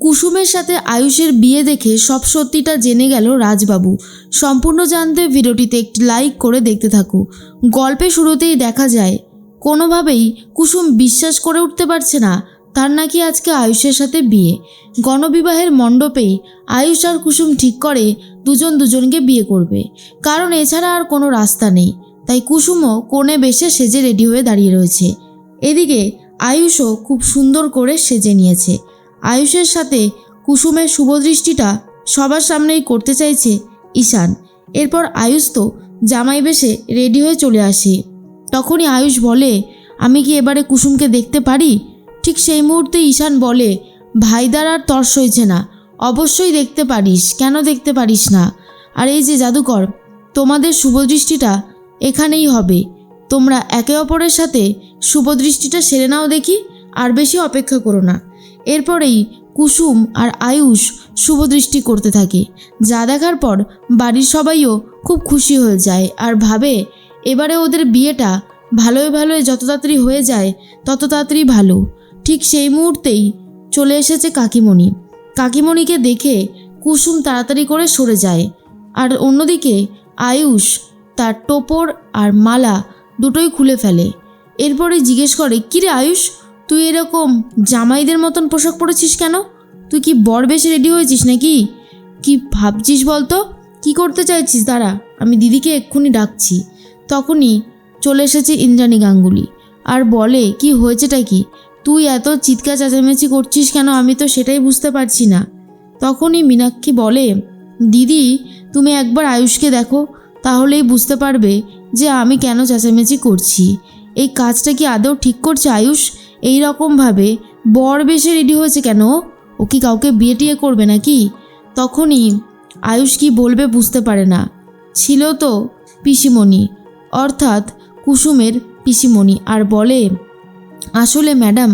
কুসুমের সাথে আয়ুষের বিয়ে দেখে সব সত্যিটা জেনে গেল রাজবাবু। সম্পূর্ণ জানতে ভিডিওটিতে একটি লাইক করে দেখতে থাকো। গল্পে শুরুতেই দেখা যায় কোনোভাবেই কুসুম বিশ্বাস করে উঠতে পারছে না তার নাকি আজকে আয়ুষের সাথে বিয়ে। গণবিবাহের মণ্ডপেই আয়ুষ আর কুসুম ঠিক করে দুজন দুজনকে বিয়ে করবে, কারণ এছাড়া আর কোনো রাস্তা নেই। তাই কুসুমও কোণে বেশে সেজে রেডি হয়ে দাঁড়িয়ে রয়েছে। এদিকে আয়ুষও খুব সুন্দর করে সেজে নিয়েছে। আয়ুষের সাথে কুসুমের শুভদৃষ্টিটা সবার সামনেই করতে চাইছে ঈশান। এরপর আয়ুষ তো জামাই বেশে রেডি হয়ে চলে আসে। তখনই আয়ুষ বলে, আমি কি এবারে কুসুমকে দেখতে পারি? ঠিক সেই মুহূর্তে ঈশান বলে, ভাইদার আর তর্স হয়েছে না, অবশ্যই দেখতে পারিস, কেন দেখতে পারিস না? আর এই যে জাদুকর, তোমাদের শুভদৃষ্টিটা এখানেই হবে। তোমরা একে অপরের সাথে শুভদৃষ্টিটা সেরে নাও দেখি, আর বেশি অপেক্ষা করো না। এরপরেই কুসুম আর আয়ুষ শুভদৃষ্টি করতে থাকে, যা দেখার পর বাড়ির সবাইও খুব খুশি হয়ে যায় আর ভাবে এবারে ওদের বিয়েটা ভালোই যত তাড়াতাড়ি হয়ে যায় তত তাড়াতাড়ি ভালো। ঠিক সেই মুহূর্তেই চলে এসেছে কাকিমণি। কাকিমণিকে দেখে কুসুম তাড়াতাড়ি করে সরে যায়, আর অন্যদিকে আয়ুষ তার টোপর আর মালা দুটোই খুলে ফেলে। এরপরে জিজ্ঞেস করে, কিরে আয়ুষ, তুই এরকম জামাইদের মতন পোশাক পরেছিস কেন? তুই কি বর বেশে রেডি হয়েছিস নাকি? কি ভাবছিস বলতো? কি করতে চাইছিস? দাঁড়া, আমি দিদিকে এক্ষুনি ডাকছি। তখনই চলে এসেছে ইন্দ্রাণী গাঙ্গুলি আর বলে, কি হয়েছেটা কি? তুই এত চিৎকার চেঁচামেচি করছিস কেন? আমি তো সেটাই বুঝতে পারছি না। তখনই মীনাক্ষী বলে, দিদি তুমি একবার আয়ুষকে দেখো, তাহলেই বুঝতে পারবে যে আমি কেন চেঁচামেচি করছি। এই কাজটা কি আদৌ ঠিক করছে আয়ুষ? এই রকমভাবে বর বেশে রেডি হয়েছে কেন? ও কি কাউকে বিয়ে টিয়ে করবে নাকি? তখনই আয়ুষ কি বলবে বুঝতে পারে না। ছিল তো পিসিমণি, অর্থাৎ কুসুমের পিসিমণি, আর বলে, আসলে ম্যাডাম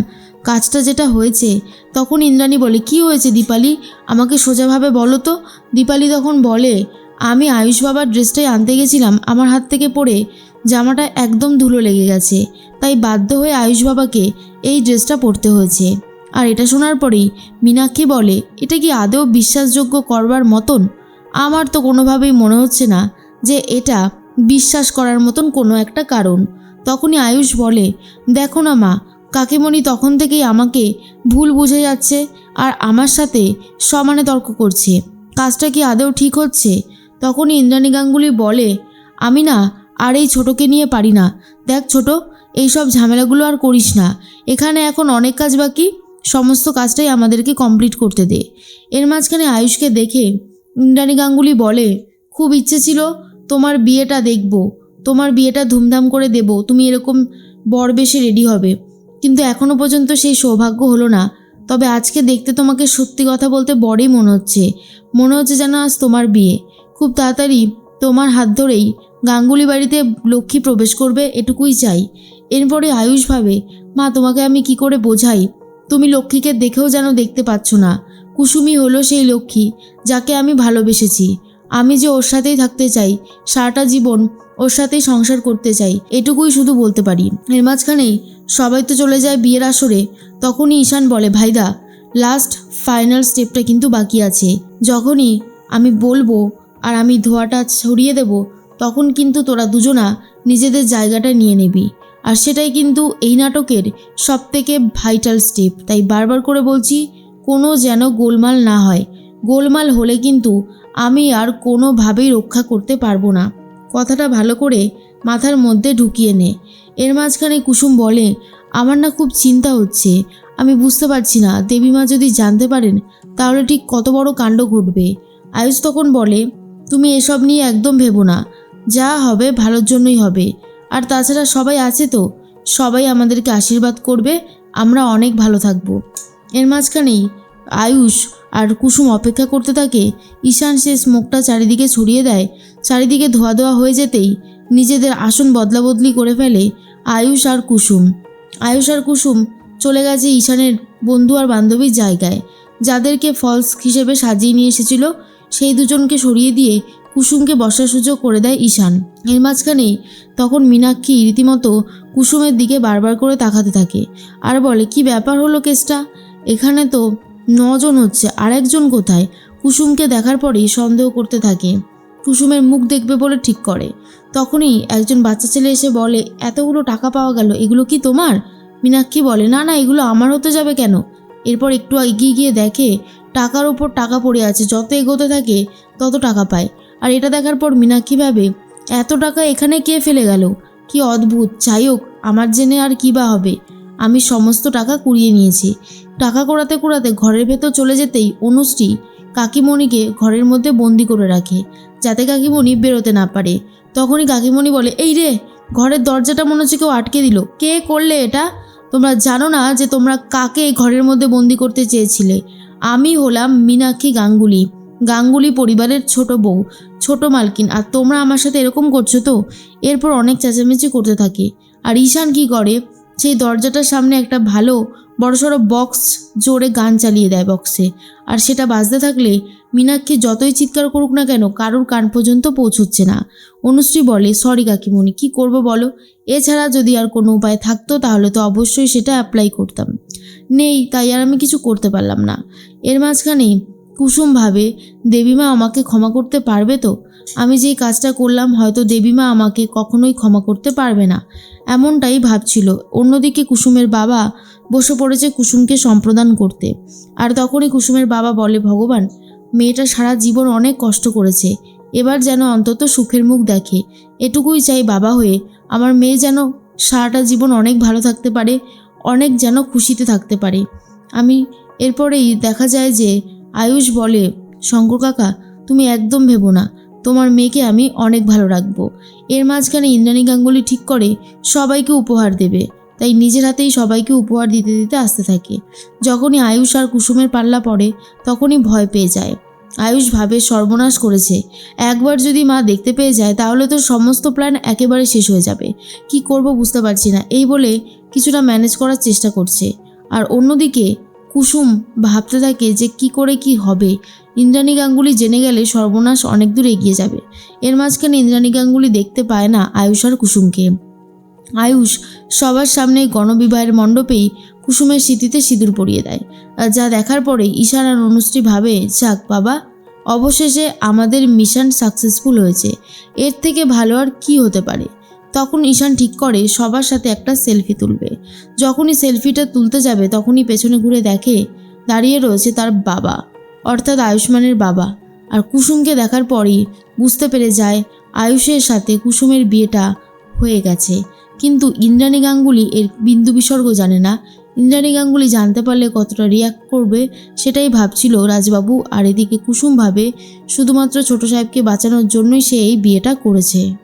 কাজটা যেটা হয়েছে। তখন ইন্দ্রাণী বলে, কি হয়েছে দীপালি, আমাকে সোজাভাবে বলো তো। দীপালি তখন বলে, আমি আয়ুষ বাবার ড্রেসটাই আনতে গেছিলাম, আমার হাত থেকে পড়ে জামাটা একদম ধুলো লেগে গেছে, তাই বাধ্য হয়ে আয়ুষ বাবাকে এই ড্রেসটা পরতে হয়েছে। আর এটা শোনার পরেই মীনাক্ষী বলে, এটা কি আদৌ বিশ্বাসযোগ্য করবার মতন? আমার তো কোনোভাবেই মনে হচ্ছে না যে এটা বিশ্বাস করার মতন কোনো একটা কারণ। তখনই আয়ুষ বলে, দেখো না মা, কাকিমণি তখন থেকেই আমাকে ভুল বুঝে যাচ্ছে আর আমার সাথে সমানে তর্ক করছে। কাজটা কি আদৌ ঠিক হচ্ছে? তখনই ইন্দ্রাণী গাঙ্গুলি বলে, আমি না আর এই ছোটোকে নিয়ে পারি না। দেখ ছোটো, এইসব ঝামেলাগুলো আর করিস না। এখানে এখন অনেক কাজ বাকি, সমস্ত কাজটাই আমাদেরকে কমপ্লিট করতে দে। এর মাঝখানে আয়ুষকে দেখে ইন্দ্রাণী গাঙ্গুলি বলে, খুব ইচ্ছে ছিল তোমার বিয়েটা দেখব, তোমার বিয়েটা ধুমধাম করে দেব, তুমি এরকম বর বেশে রেডি হবে, কিন্তু এখনও পর্যন্ত সেই সৌভাগ্য হলো না। তবে আজকে দেখতে তোমাকে সত্যি কথা বলতে বড়ই মনে হচ্ছে যেন আজ তোমার বিয়ে। খুব তাড়াতাড়ি তোমার হাত ধরেই গাঙ্গুলি বাড়িতে লক্ষ্মী প্রবেশ করবে, এটুকুই চাই। এরপরে আয়ুষ ভাবে, মা তোমাকে আমি কি করে বোঝাই, তুমি লক্ষ্মীকে দেখেও যেন দেখতে পাচ্ছ না। কুসুমই হলো সেই লক্ষ্মী যাকে আমি ভালোবেসেছি। আমি যে ওর সাথেই থাকতে চাই, সারাটা জীবন ওর সাথেই সংসার করতে চাই, এটুকুই শুধু বলতে পারি। এর মাঝখানেই সবাই তো চলে যায় বিয়ের আসরে। তখনই ঈশান বলে, ভাইদা লাস্ট ফাইনাল স্টেপটা কিন্তু বাকি আছে। যখনই আমি বলবো আর আমি ধোঁয়াটা ছড়িয়ে দেব, তখন কিন্তু তোরা দুজনা নিজেদের জায়গাটা নিয়ে নিবি। আর সেটাই কিন্তু এই নাটকের সবথেকে ভাইটাল স্টেপ। তাই বারবার করে বলছি, কোনো যেন গোলমাল না হয়। গোলমাল হলে কিন্তু আমি আর কোনোভাবেই রক্ষা করতে পারবো না। কথাটা ভালো করে মাথার মধ্যে ঢুকিয়ে নে। এর মাঝখানে কুসুম বলে, আমার না খুব চিন্তা হচ্ছে, আমি বুঝতে পারছি না দেবীমা যদি জানতে পারেন তাহলে ঠিক কত বড় কাণ্ড ঘটবে। আয়ুষ তখন বলে, তুমি এসব নিয়ে একদম ভেবো না, যা হবে ভালোর জন্যই হবে। আর তাছাড়া সবাই আছে তো, সবাই আমাদেরকে আশীর্বাদ করবে, আমরা অনেক ভালো থাকবো। এর মাঝখানেই আয়ুষ আর কুসুম অপেক্ষা করতে থাকে। ঈশান সে স্মোকটা চারিদিকে ছড়িয়ে দেয়। চারিদিকে ধোয়া ধোয়া হয়ে যেতেই নিজেদের আসন বদলা বদলি করে ফেলে আয়ুষ আর কুসুম চলে গেছে ঈশানের বন্ধু আর বান্ধবীর জায়গায়, যাদেরকে ফলস হিসেবে সাজিয়ে নিয়ে এসেছিল। সেই দুজনকে সরিয়ে দিয়ে কুসুমকে বসার সুযোগ করে দেয় ঈশান। এর মাঝখানেই তখন মীনাক্ষী রীতিমতো কুসুমের দিকে বারবার করে তাকাতে থাকে আর বলে, কি ব্যাপার হলো কেসটা? এখানে তো 9 জন হচ্ছে, আরেকজন কোথায়? কুসুমকে দেখার পরেই সন্দেহ করতে থাকে। কুসুমের মুখ দেখবে বলে ঠিক করে। তখনই একজন বাচ্চা ছেলে এসে বলে, এতগুলো টাকা পাওয়া গেল, এগুলো কি তোমার? মীনাক্ষী বলে, না না, এগুলো আমার হতে যাবে কেন? এরপর একটু এগিয়ে গিয়ে দেখে টাকার ওপর টাকা পড়ে আছে, যত এগোতে থাকে তত টাকা পায়। আর এটা দেখার পর মীনাক্ষী ভাবে, এত টাকা এখানে কে ফেলে গেল? কি অদ্ভুত। যাই হোক, আমার জেনে আর কী বা হবে, আমি সমস্ত টাকা কুড়িয়ে নিয়েছি। টাকা কুড়াতে কুড়াতে ঘরের ভেতর চলে যেতেই অনুশ্রী কাকিমণিকে ঘরের মধ্যে বন্দি করে রাখে, যাতে কাকিমণি বেরোতে না পারে। তখনই কাকিমণি বলে, এই রে, ঘরের দরজাটা মনে হচ্ছে কেউ আটকে দিল, কে করলে এটা? তোমরা জানো না যে তোমরা কাকে ঘরের মধ্যে বন্দি করতে চেয়েছিলে? আমি হলাম মীনাক্ষী গাঙ্গুলি, গাঙ্গুলি পরিবারের ছোট বউ, ছোট মালকিন, আর তোমরা আমার সাথে এরকম করছো তো? এরপর অনেক চেঁচামেচি করতে থাকে। আর ঈশান কি করে, সেই দরজাটার সামনে একটা ভালো বড়সড় বক্স জোরে গান চালিয়ে দেয় বক্সে। আর সেটা বাজতে থাকলে মীনাক্ষী যতই চিৎকার করুক না কেন কারোর কান পর্যন্ত পৌঁছচ্ছে না। অনুশ্রী বলে, সরি কাকিমণি, কি করব বলো? এছাড়া যদি আর কোনো উপায় থাকতো তাহলে তো অবশ্যই সেটা অ্যাপ্লাই করতাম, নেই তাই আর আমি কিছু করতে পারলাম না। এর মাঝখানেই কুসুম ভাবে, দেবীমা আমাকে ক্ষমা করতে পারবে তো? আমি যেই কাজটা করলাম হয়তো দেবীমা আমাকে কখনোই ক্ষমা করতে পারবে না, এমনটাই ভাবছিল। অন্যদিকে কুসুমের বাবা বসে পড়েছে কুসুমকে সম্প্রদান করতে। আর তখনই কুসুমের বাবা বলে, ভগবান, মেয়েটা সারা জীবন অনেক কষ্ট করেছে, এবার যেন অন্তত সুখের মুখ দেখে। এটুকুই চাই বাবা হয়ে, আমার মেয়ে যেন সারাটা জীবন অনেক ভালো থাকতে পারে, অনেক যেন খুশিতে থাকতে পারে। আমি এরপরেই দেখা যায় যে আয়ুষ বলে, শঙ্কর কাকা, তুমি একদম ভেবো না, তোমার মেয়েকে আমি অনেক ভালো রাখবো। এর মাঝখানে ইন্দ্রাণী গাঙ্গুলি ঠিক করে সবাইকে উপহার দেবে, তাই নিজের হাতেই সবাইকে উপহার দিতে দিতে আসতে থাকে। যখনই আয়ুষ আর কুসুমের পাল্লা পড়ে তখনই ভয় পেয়ে যায়। আয়ুষ ভাবে, সর্বনাশ করেছে, একবার যদি মা দেখতে পেয়ে যায় তাহলে তো সমস্ত প্ল্যান একেবারে শেষ হয়ে যাবে। কি করব বুঝতে পারছি না, এই বলে কিছুটা ম্যানেজ করার চেষ্টা করছে। আর অন্যদিকে কুসুম ভাবতে থাকে যে কি করে কি হবে। ইন্দ্রাণী গাঙ্গুলি জেনে গেলে সর্বনাশ অনেক দূর এগিয়ে যাবে। এর মাঝখানে ইন্দ্রাণী গাঙ্গুলি দেখতে পায় না আয়ুষ আর কুসুমকে। আয়ুষ সবার সামনে গণবিবাহের মণ্ডপেই কুসুমের স্মৃতিতে সিঁদুর পরিয়ে দেয়। যা দেখার পরে ঈশান আর অনুশ্রী ভাবে, যাক বাবা, অবশেষে আমাদের মিশন সাকসেসফুল হয়েছে, এর থেকে ভালো আর কি হতে পারে। তখন ঈশান ঠিক করে সবার সাথে একটা সেলফি তুলবে। যখনই সেলফিটা তুলতে যাবে তখনই পেছনে ঘুরে দেখে দাঁড়িয়ে রয়েছে তার বাবা, অর্থাৎ আয়ুষ্মানের বাবা। আর কুসুমকে দেখার পরই বুঝতে পেরে যায় আয়ুষের সাথে কুসুমের বিয়েটা হয়ে গেছে। কিন্তু ইন্দ্রাণী গাঙ্গুলি এর বিন্দু বিসর্গ জানে না। ইন্দ্রাণী গাঙ্গুলি জানতে পারলে কতটা রিয়াক্ট করবে সেটাই ভাবছিল রাজবাবু। আর এদিকে কুসুম ভাবে শুধুমাত্র ছোট সাহেবকে বাঁচানোর জন্যই সে এই বিয়েটা করেছে।